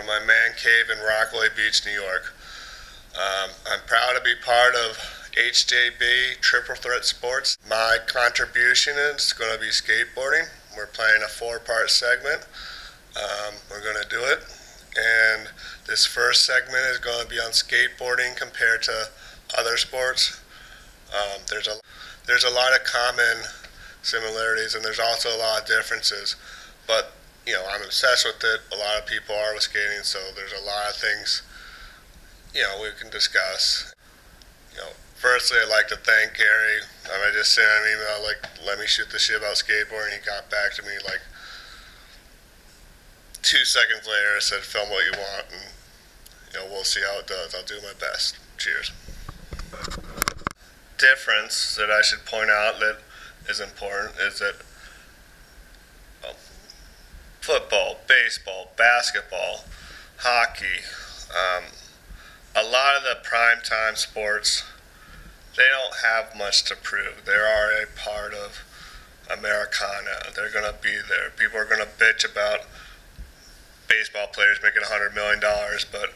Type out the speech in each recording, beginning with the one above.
from my man cave in Rockaway Beach, New York. I'm proud to be part of HJB Triple Threat Sports. My contribution is going to be skateboarding. We're playing a 4-part segment. We're going to do it. And this first segment is going to be on skateboarding compared to other sports. There's a lot of common similarities, and there's also a lot of differences. But I'm obsessed with it. A lot of people are with skating, so there's a lot of things we can discuss. Firstly, I'd like to thank Gary. I just sent him an email let me shoot the shit about skateboarding. He got back to me 2 seconds later and said, film what you want, and we'll see how it does. I'll do my best. Cheers. Difference that I should point out that is important is that football, baseball, basketball, hockey, a lot of the primetime sports, they don't have much to prove. They are a part of Americana. They're going to be there. People are going to bitch about baseball players making $100 million, but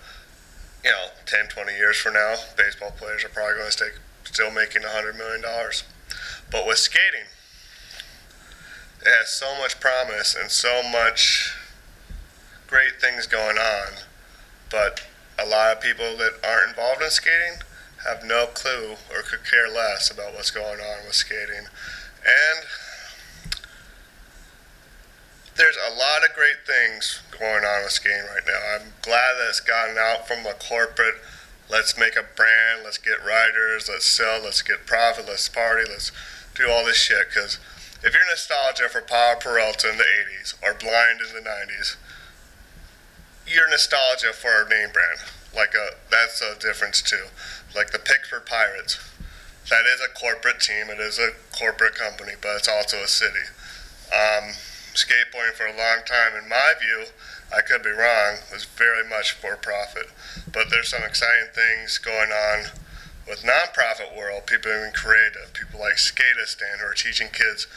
10, 20 years from now, baseball players are probably going to still making $100 million. But with skating, it has so much promise and so much great things going on, but a lot of people that aren't involved in skating have no clue or could care less about what's going on with skating. And there's a lot of great things going on with skating right now. I'm glad that it's gotten out from the corporate, let's make a brand, let's get riders, let's sell, let's get profit, let's party, let's do all this shit. Because if you're nostalgia for Power Peralta in the 80s or Blind in the 90s, you're nostalgia for our name brand. That's a difference too. Like the Pittsburgh Pirates. That is a corporate team, it is a corporate company, but it's also a city. Skateboarding for a long time, in my view, I could be wrong, was very much for profit. But there's some exciting things going on with nonprofit world, people being creative, people like Skatistan who are teaching kids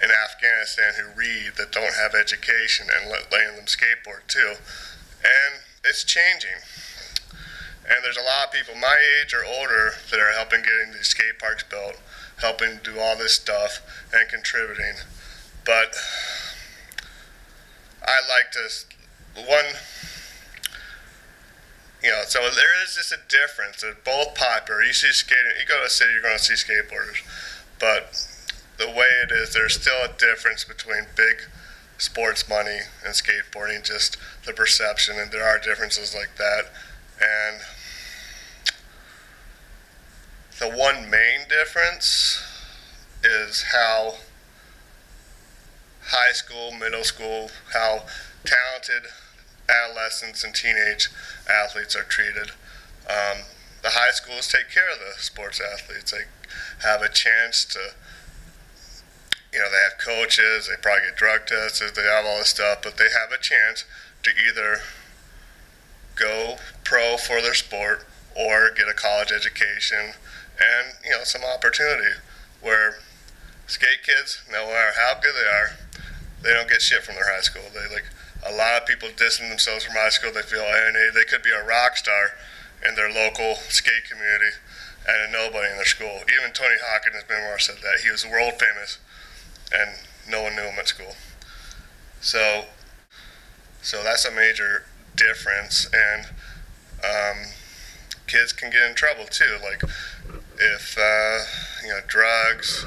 in Afghanistan who read that don't have education and letting them skateboard too. And it's changing. And there's a lot of people my age or older that are helping getting these skate parks built, helping do all this stuff and contributing. But I like to, so there is just a difference. They're both popular. You see skating, you go to a city, you're going to see skateboarders. But the way it is, there's still a difference between big sports money and skateboarding, just the perception, and there are differences like that. And the one main difference is how high school, middle school, how talented adolescents and teenage athletes are treated. The high schools take care of the sports athletes. They have a chance to, they have coaches, they probably get drug tested, they have all this stuff, but they have a chance to either go pro for their sport or get a college education and, some opportunity where skate kids, no matter how good they are, they don't get shit from their high school. A lot of people distance themselves from high school. They feel alienated. They could be a rock star in their local skate community and a nobody in their school. Even Tony Hawk in his memoir said that. He was world famous and no one knew him at school. So that's a major difference, and kids can get in trouble too. If drugs,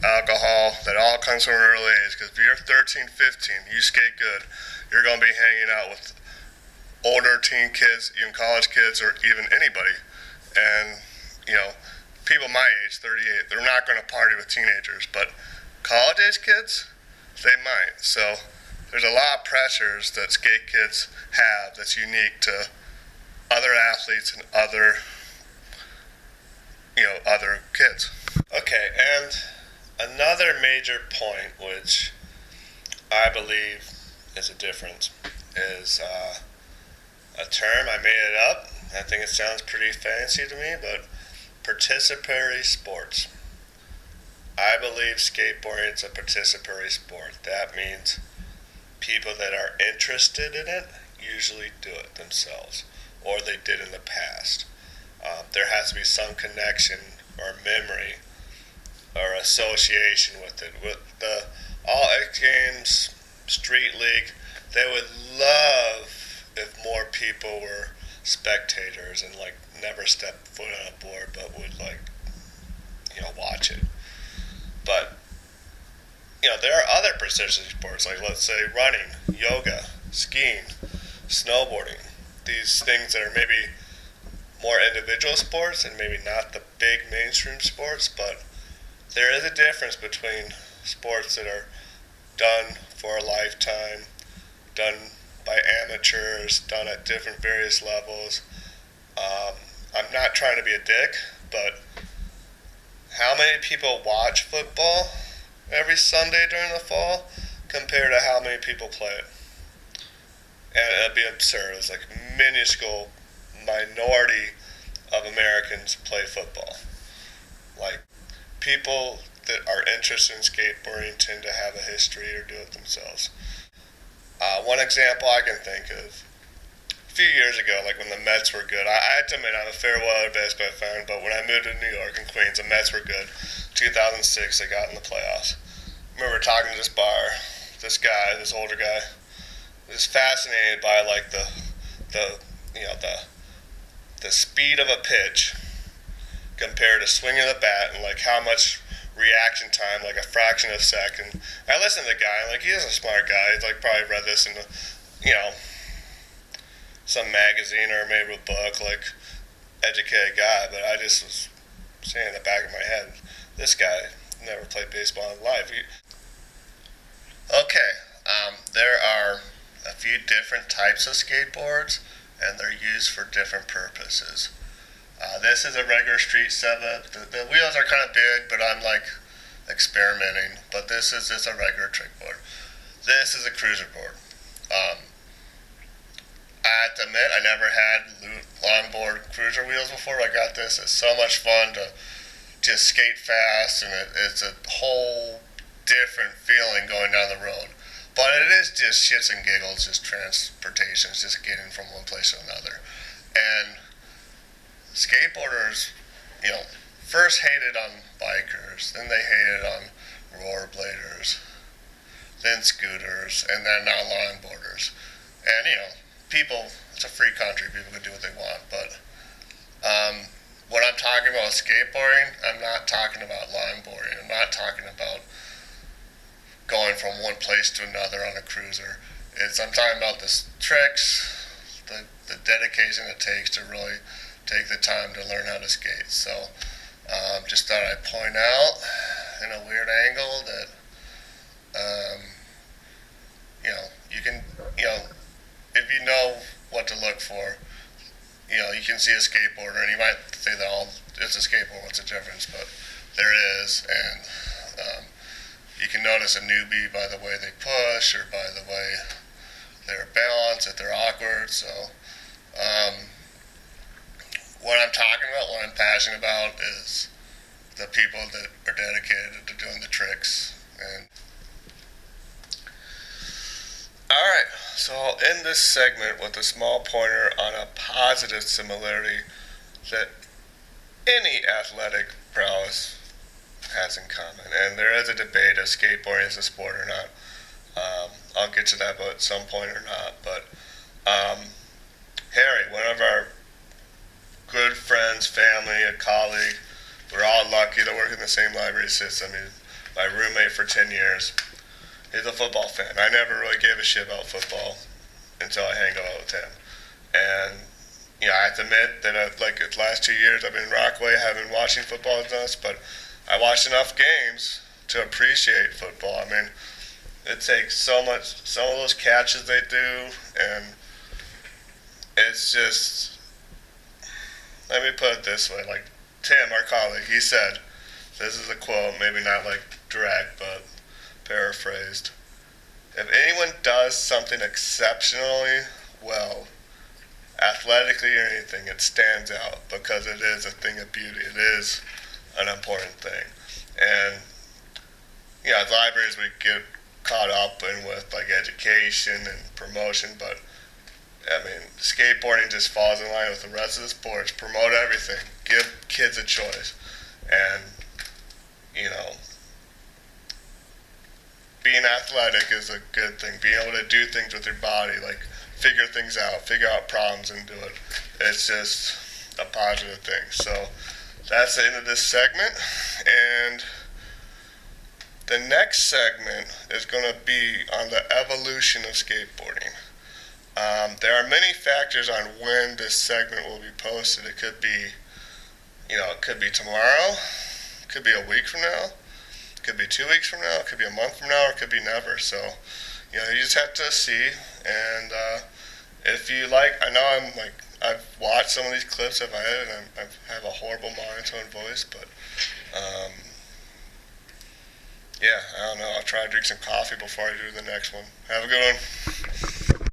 alcohol, that all comes from an early age. Because if you're 13, 15, you skate good, you're going to be hanging out with older teen kids, even college kids, or even anybody. And people my age, 38, they're not going to party with teenagers, but college age kids, they might. So there's a lot of pressures that skate kids have that's unique to other athletes and other kids. Okay, and another major point, which I believe is a difference, is a term, I made it up. I think it sounds pretty fancy to me, but participatory sports. I believe skateboarding is a participatory sport. That means people that are interested in it usually do it themselves, or they did in the past. There has to be some connection or memory or association with it. With the All X Games, Street League, they would love if more people were spectators and like never step foot on a board, but would like, watch it. But there are other precision sports, like let's say running, yoga, skiing, snowboarding. These things that are maybe more individual sports and maybe not the big mainstream sports, but there is a difference between sports that are done for a lifetime, done by amateurs, done at different various levels. I'm not trying to be a dick, but how many people watch football every Sunday during the fall compared to how many people play it? And it'd be absurd. It's like a minuscule minority of Americans play football. Like, people that are interested in skateboarding tend to have a history or do it themselves. One example I can think of, a few years ago, like when the Mets were good, I have to admit I'm a fair weather baseball fan, but when I moved to New York and Queens, the Mets were good. 2006, they got in the playoffs. I remember talking to this bar, this guy, this older guy, was fascinated by like the speed of a pitch compared to swinging the bat and like how much reaction time, like a fraction of a second. I listened to the guy, like he's a smart guy. He's like probably read this in some magazine or maybe a book, like educated guy. But I just was saying in the back of my head, this guy never played baseball in life. There are a few different types of skateboards, and they're used for different purposes. This is a regular street setup. The wheels are kind of big, but I'm like experimenting. But this is just a regular trick board. This is a cruiser board. I have to admit, I never had longboard cruiser wheels before. I got this. It's so much fun to just skate fast, and it's a whole different feeling going down the road. But it is just shits and giggles, just transportation, it's just getting from one place to another. And skateboarders, first hated on bikers, then they hated on rollerbladers, then scooters, and then now longboarders. And, people, it's a free country, people can do what they want, but when I'm talking about skateboarding, I'm not talking about longboarding, I'm not talking about going from one place to another on a cruiser. I'm talking about the tricks, the dedication it takes to really take the time to learn how to skate. So just thought I'd point out in a weird angle that you can, if you know what to look for, you can see a skateboarder and you might say that it's a skateboard, what's the difference? But there is, and you can notice a newbie by the way they push or by the way they're balanced, if they're awkward. So what I'm talking about, what I'm passionate about is the people that are dedicated to doing the tricks. And alright, so I'll end this segment with a small pointer on a positive similarity that any athletic prowess has in common. And there is a debate if skateboarding is a sport or not. I'll get to that at some point or not. But Harry, one of our good friends, family, a colleague, we're all lucky to work in the same library system. He's my roommate for 10 years. He's a football fan. I never really gave a shit about football until I hang out with him. And I have to admit that the last 2 years I've been in Rockaway, haven't been watching football as much, but I watched enough games to appreciate football. I mean, it takes some of those catches they do, and it's just, let me put it this way, like Tim, our colleague, he said, this is a quote, maybe not like direct, but paraphrased, if anyone does something exceptionally well, athletically or anything, it stands out because it is a thing of beauty. It is an important thing. And as libraries we get caught up in with like education and promotion, but I mean, skateboarding just falls in line with the rest of the sports. Promote everything. Give kids a choice. And, you know, being athletic is a good thing. Being able to do things with your body, like figure things out, figure out problems and do it. It's just a positive thing. So that's the end of this segment. And the next segment is going to be on the evolution of skateboarding. There are many factors on when this segment will be posted. It could be, it could be tomorrow, it could be a week from now, it could be 2 weeks from now, it could be a month from now, or it could be never. So, you just have to see. And if you like, I know I've watched some of these clips I've edited, and I have a horrible monotone voice, but yeah, I don't know. I'll try to drink some coffee before I do the next one. Have a good one.